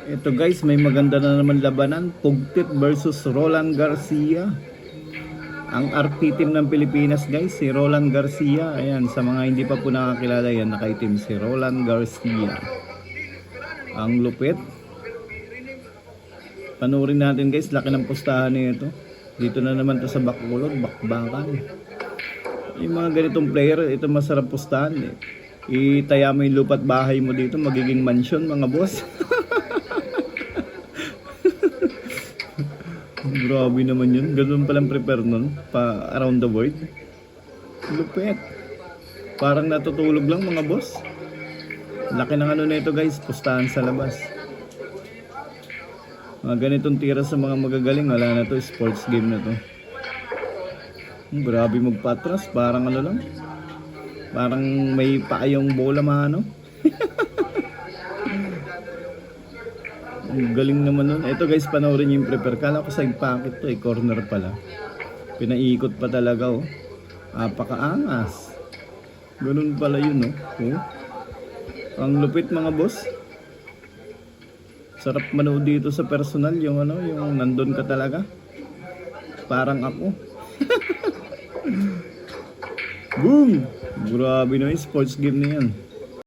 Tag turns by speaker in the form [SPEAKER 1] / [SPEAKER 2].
[SPEAKER 1] Ito guys, may maganda na naman labanan. Pugtit versus Roland Garcia. Ang RP team ng Pilipinas guys, si Roland Garcia. Ayan, sa mga hindi pa po nakakilala yan, nakaitim si Roland Garcia. Ang lupit. Panurin natin guys, laki ng pustahan nito. Dito na naman to sa Bacolod, Bakbakan. Yung mga ganitong player, ito masarap pustahan. Itaya mo yung lupa't bahay mo dito, magiging mansion mga boss. Grabe naman yun. Ganun palang prepare nun pa around the world. Lupet. Parang natutulog lang mga boss. Laki ng ano na ito guys, pustahan sa labas. Mga ganitong tira sa mga magagaling, wala na to, sports game na to. Grabe magpatras, parang ano lang. Parang may paayong bola mano. Ang galing naman nun. Ito guys, panoorin nyo yung prepare. Kala ko side pocket to, corner pala. Pinaikot pa talaga oh. Apakaangas. Ganun pala yun oh. Ang lupit mga boss. Sarap manood dito sa personal, yung ano, yung nandun ka talaga. Parang ako. Boom! Grabe na yung sports game na yan.